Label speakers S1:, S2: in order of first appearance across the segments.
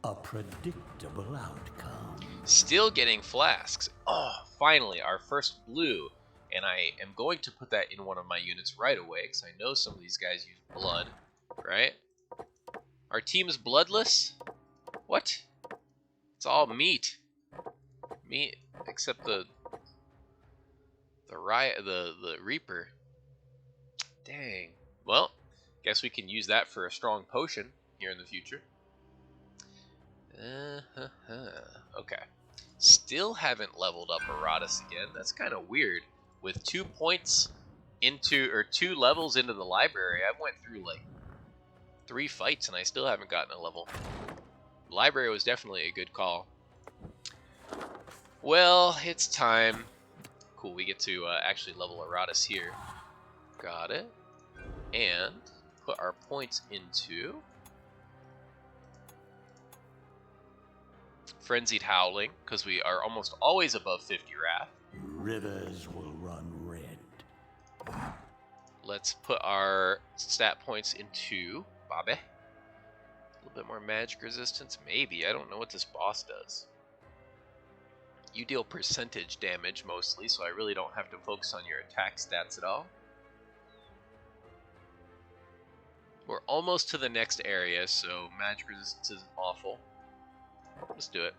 S1: A predictable outcome.
S2: Still getting flasks. Oh, finally, our first blue. And I am going to put that in one of my units right away, because I know some of these guys use blood, right? Our team is bloodless? What? It's all meat. Meat, except the Reaper. Dang. Well, guess we can use that for a strong potion here in the future. Okay. Still haven't leveled up Iratus again. That's kind of weird. With 2 points into, or 2 levels into the library, I went through like 3 fights and I still haven't gotten a level. The library was definitely a good call. Well, it's time. Cool, we get to actually level Iratus here. Got it. And put our points into Frenzied Howling, because we are almost always above 50 Wrath.
S1: Rivers will run red.
S2: Let's put our stat points into Babe. A little bit more magic resistance, maybe. I don't know what this boss does. You deal percentage damage mostly, so I really don't have to focus on your attack stats at all. We're almost to the next area, so magic resistance isn't awful. Let's do it.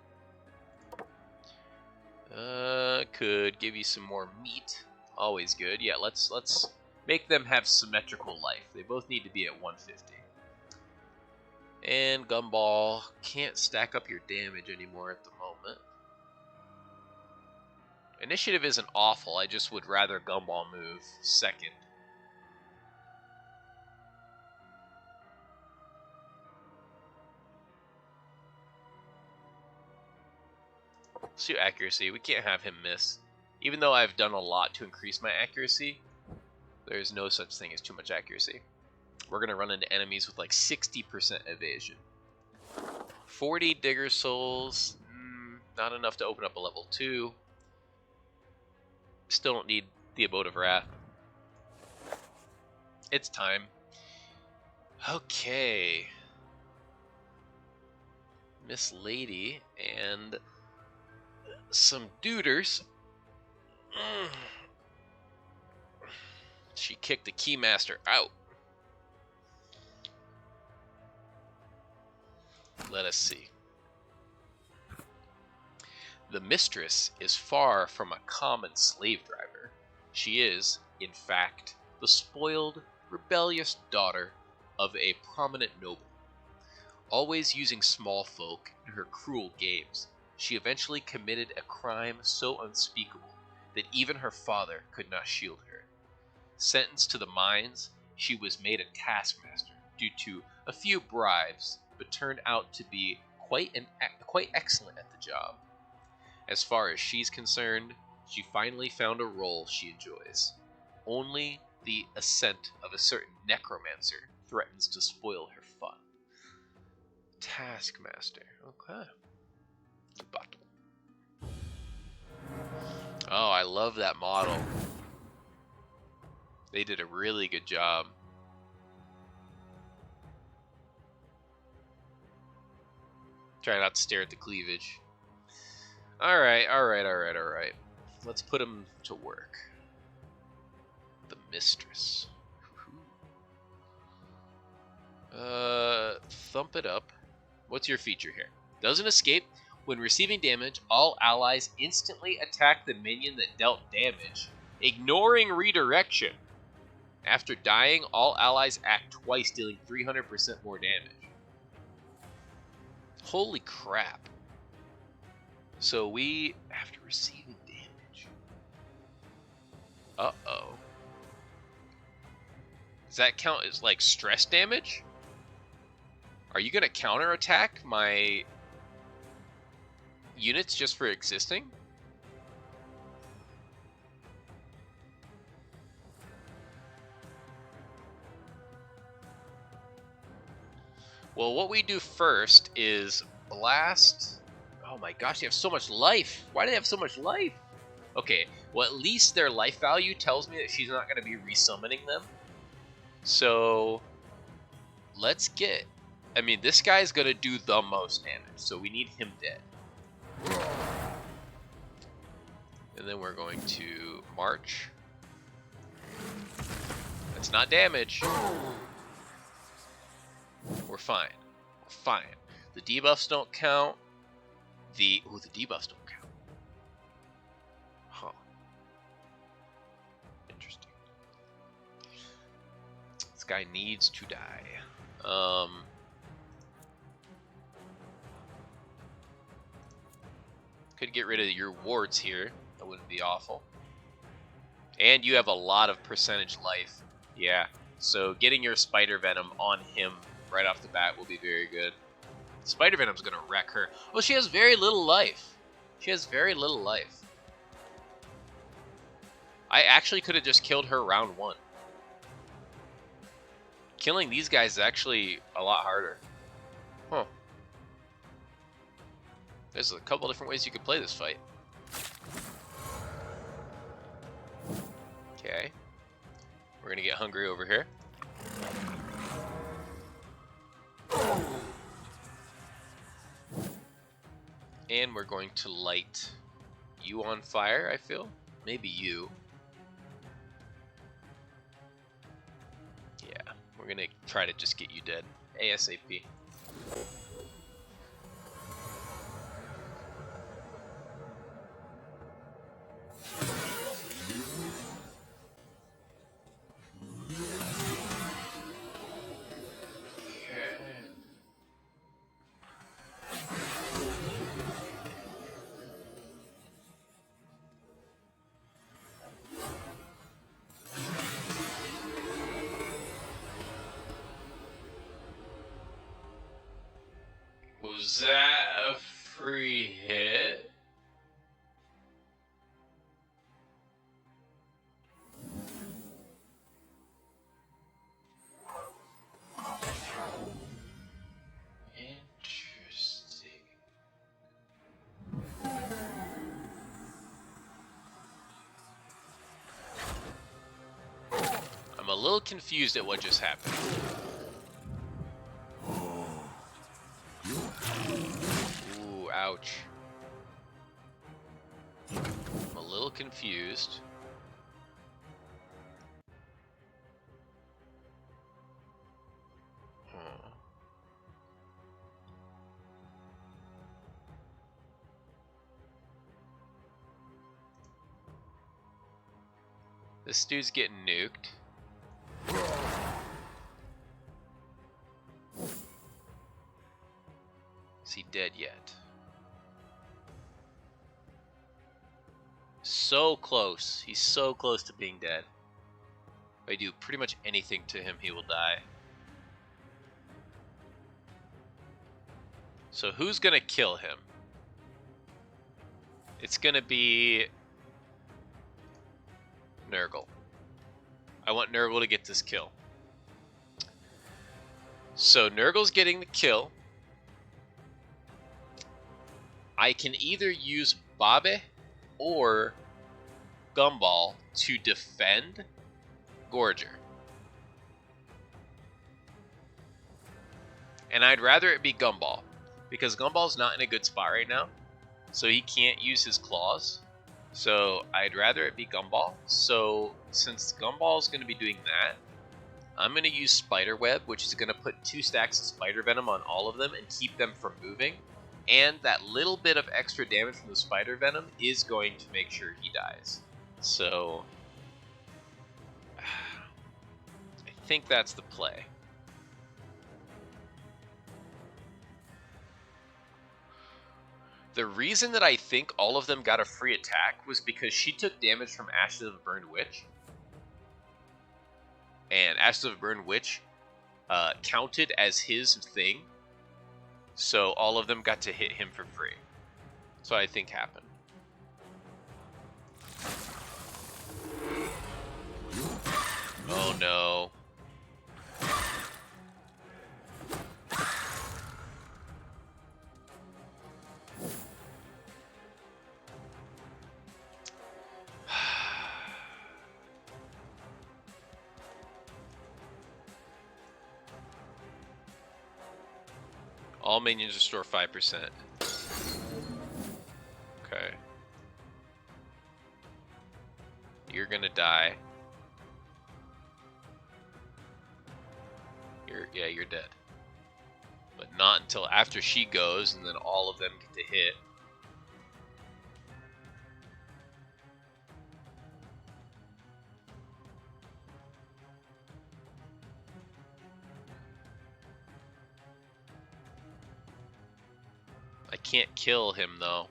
S2: Could give you some more meat. Always good. Yeah, let's make them have symmetrical life. They both need to be at 150. And Gumball can't stack up your damage anymore at the moment. Initiative isn't awful. I just would rather Gumball move second. Let's do accuracy. We can't have him miss. Even though I've done a lot to increase my accuracy, there's no such thing as too much accuracy. We're going to run into enemies with like 60% evasion. 40 Digger Souls. Not enough to open up a level 2. Still don't need the Abode of Wrath. It's time. Okay. Miss Lady and some duders. She kicked the Keymaster out. Let us see. The Mistress is far from a common slave driver. She is, in fact, the spoiled, rebellious daughter of a prominent noble. Always using small folk in her cruel games, she eventually committed a crime so unspeakable that even her father could not shield her. Sentenced to the mines, she was made a taskmaster due to a few bribes, but turned out to be quite excellent at the job. As far as she's concerned, she finally found a role she enjoys. Only the ascent of a certain Necromancer threatens to spoil her fun. Taskmaster. Okay. Oh, I love that model. They did a really good job. Try not to stare at the cleavage. Alright. Let's put him to work. The Mistress. Thump it up. What's your feature here? Doesn't escape. When receiving damage, all allies instantly attack the minion that dealt damage, ignoring redirection. After dying, all allies act twice, dealing 300% more damage. Holy crap. So we, after receiving damage... Uh-oh. Does that count as, like, stress damage? Are you going to counterattack my units just for existing? Well, what we do first is blast. Oh my gosh, they have so much life. Why do they have so much life? Okay, well, at least their life value tells me that she's not going to be resummoning them. So let's get I mean, this guy's gonna do the most damage, so we need him dead. And then we're going to march. That's not damage. We're fine. We're fine. The debuffs don't count. The debuffs don't count. Huh. Interesting. This guy needs to die. Could get rid of your wards here. That wouldn't be awful. And you have a lot of percentage life. Yeah. So getting your spider venom on him right off the bat will be very good. Spider venom's gonna wreck her. Oh, she has very little life. She has very little life. I actually could have just killed her round 1. Killing these guys is actually a lot harder. Huh. There's a couple different ways you could play this fight. Okay. We're gonna get hungry over here. And we're going to light you on fire, I feel. Maybe you. Yeah, we're gonna try to just get you dead. ASAP. Was that a free hit? Interesting. I'm a little confused at what just happened. Ooh, ouch. I'm a little confused. This dude's getting nuked. Is he dead yet? So close. He's so close to being dead. If I do pretty much anything to him, he will die. So who's gonna kill him? It's gonna be Nurgle. I want Nurgle to get this kill. So Nurgle's getting the kill. I can either use Babe or Gumball to defend Gorger. And I'd rather it be Gumball, because Gumball's not in a good spot right now, so he can't use his claws. So I'd rather it be Gumball. So since Gumball's going to be doing that, I'm going to use Spiderweb, which is going to put 2 stacks of Spider Venom on all of them and keep them from moving. And that little bit of extra damage from the Spider Venom is going to make sure he dies. So I think that's the play. The reason that I think all of them got a free attack was because she took damage from Ashes of a Burned Witch. And Ashes of a Burned Witch counted as his thing. So all of them got to hit him for free. So I think happened. Oh no. All minions restore 5%. Okay. You're gonna die. You're dead. But not until after she goes, and then all of them get to hit. I can't kill him though.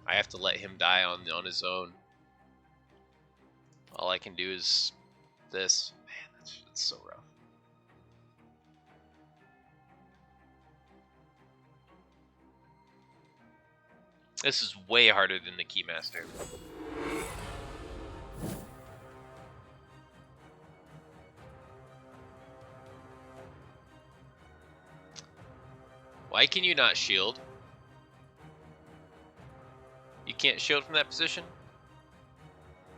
S2: I have to let him die on his own. All I can do is this. Man, that's so rough. This is way harder than the Keymaster. Why can you not shield? You can't shield from that position?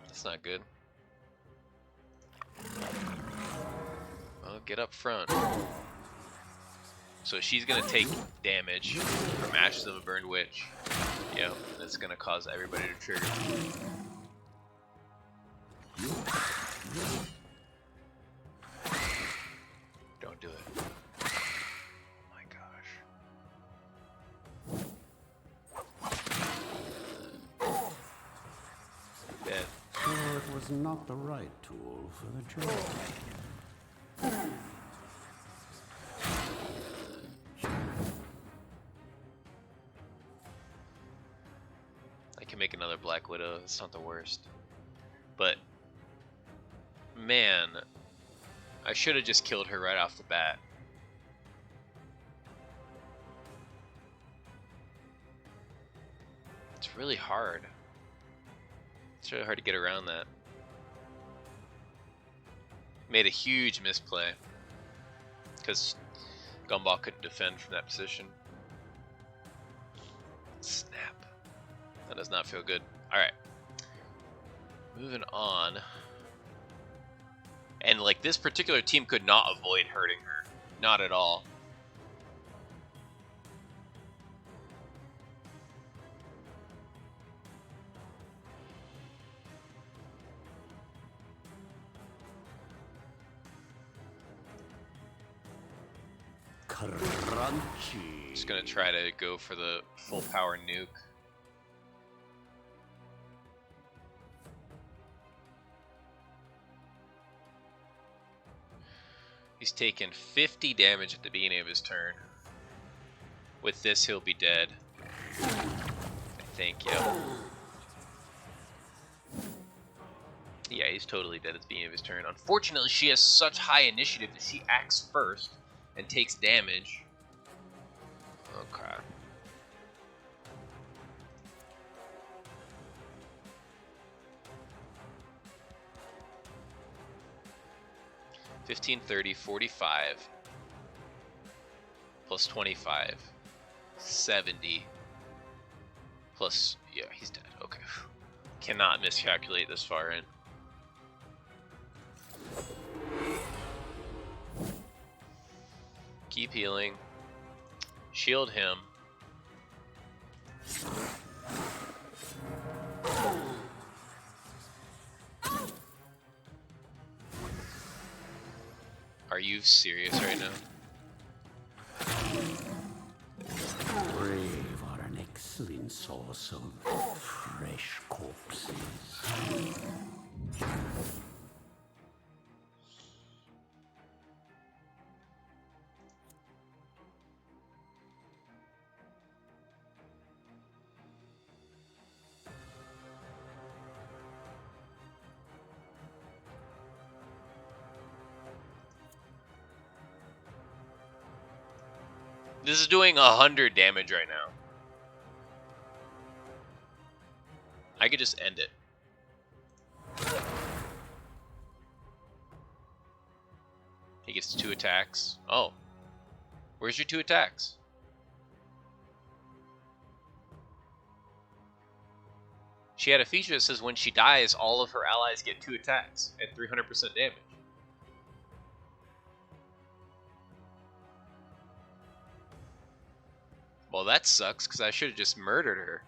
S2: That's not good. Well, get up front. So she's gonna take damage from Ashes of a Burned Witch. Yep, that's gonna cause everybody to trigger. Don't do it. Oh my gosh. Dead.
S1: So it was not the right tool for the job.
S2: I can make another Black Widow. It's not the worst. But, man, I should have just killed her right off the bat. It's really hard. It's really hard to get around that. Made a huge misplay. Because Gumball couldn't defend from that position. Snap. That does not feel good. Alright. Moving on. And like this particular team could not avoid hurting her. Not at all.
S1: Crunchy.
S2: Just gonna try to go for the full power nuke. He's taken 50 damage at the beginning of his turn. With this, he'll be dead. I think, yep. Yeah, he's totally dead at the beginning of his turn. Unfortunately, she has such high initiative that she acts first and takes damage. Okay. $15, $30, $45 plus 25, 70 plus, yeah, he's dead. Okay. Cannot miscalculate this far in. Keep healing. Shield him. Are you serious right now?
S1: Brave are an excellent source of fresh corpses.
S2: This is doing 100 damage right now. I could just end it. He gets 2 attacks. Oh. Where's your 2 attacks? She had a feature that says when she dies, all of her allies get 2 attacks at 300% damage. Well, that sucks, because I should have just murdered her.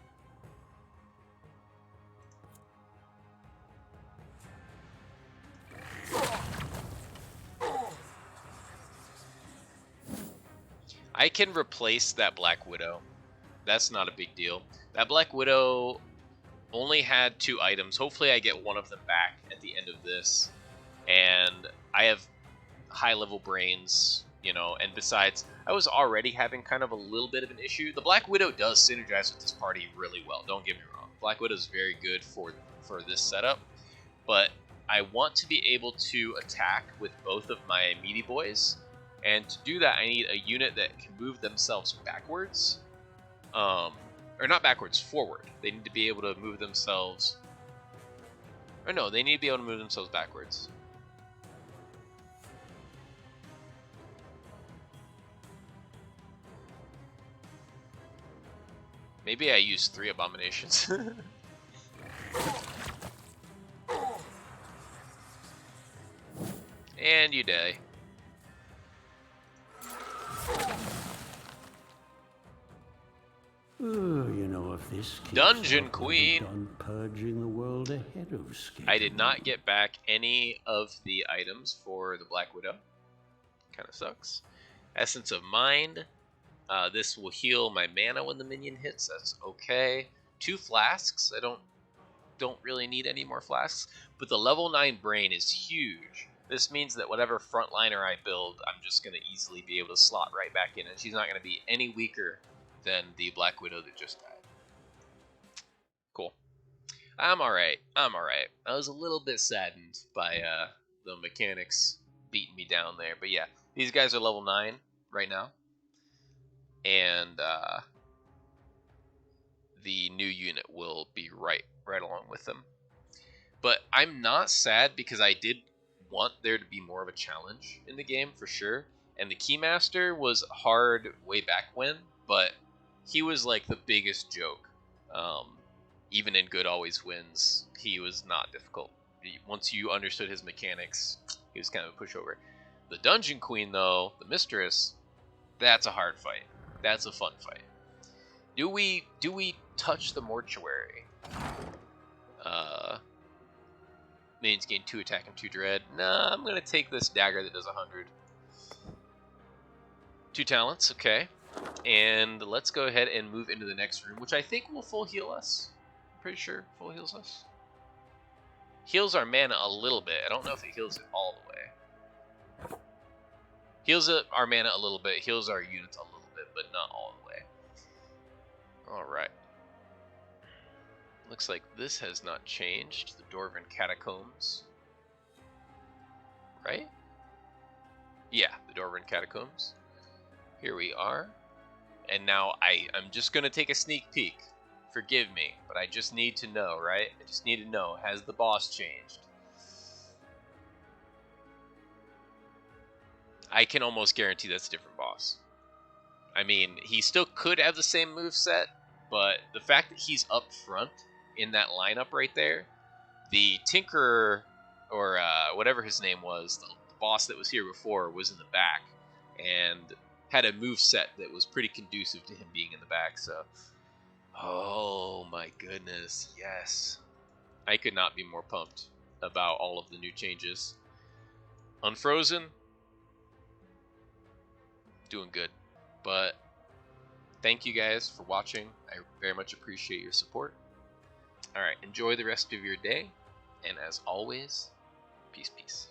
S2: I can replace that Black Widow. That's not a big deal. That Black Widow only had 2 items. Hopefully I get one of them back at the end of this. And I have high-level brains, you know, and besides, I was already having kind of a little bit of an issue. The Black Widow does synergize with this party really well, don't get me wrong. Black Widow is very good for this setup, but I want to be able to attack with both of my meaty boys, and to do that I need a unit that can move themselves backwards. Or not backwards, forward. They need to be able to move themselves... Or no, they need to be able to move themselves backwards. Maybe I use 3 abominations. And you die.
S1: You know, if this keeps
S2: Dungeon
S1: up, we'll
S2: Queen.
S1: be done purging the world ahead of schedule.
S2: I did not get back any of the items for the Black Widow. Kind of sucks. Essence of Mind. This will heal my mana when the minion hits. That's okay. 2 flasks. I don't really need any more flasks. But the level 9 brain is huge. This means that whatever frontliner I build, I'm just going to easily be able to slot right back in. And she's not going to be any weaker than the Black Widow that just died. Cool. I'm alright. I'm alright. I was a little bit saddened by the mechanics beating me down there. But yeah, these guys are level 9 right now. And the new unit will be right along with them. But I'm not sad because I did want there to be more of a challenge in the game for sure. And the Keymaster was hard way back when, but he was like the biggest joke. Even in Good Always Wins, he was not difficult. Once you understood his mechanics, he was kind of a pushover. The Dungeon Queen, though, the Mistress, that's a hard fight. That's a fun fight. Do we touch the Mortuary? Minions gain 2 attack and 2 dread. Nah, I'm gonna take this dagger that does 100. 2 talents, okay. And let's go ahead and move into the next room, which I think will full heal us. I'm pretty sure full heals us. Heals our mana a little bit. I don't know if it heals it all the way. Heals our mana a little bit, heals our units a little bit, but not all the way. Alright. Looks like this has not changed. The Dwarven Catacombs. Right? Yeah, the Dwarven Catacombs. Here we are. And now I'm just going to take a sneak peek. Forgive me, but I just need to know, right? I just need to know, has the boss changed? I can almost guarantee that's a different boss. I mean, he still could have the same moveset, but the fact that he's up front in that lineup right there, the Tinkerer, or whatever his name was, the boss that was here before, was in the back, and had a moveset that was pretty conducive to him being in the back, so... Oh my goodness, yes. I could not be more pumped about all of the new changes. Unfrozen, doing good. But thank you guys for watching. I very much appreciate your support. Alright, enjoy the rest of your day. And as always, peace, peace.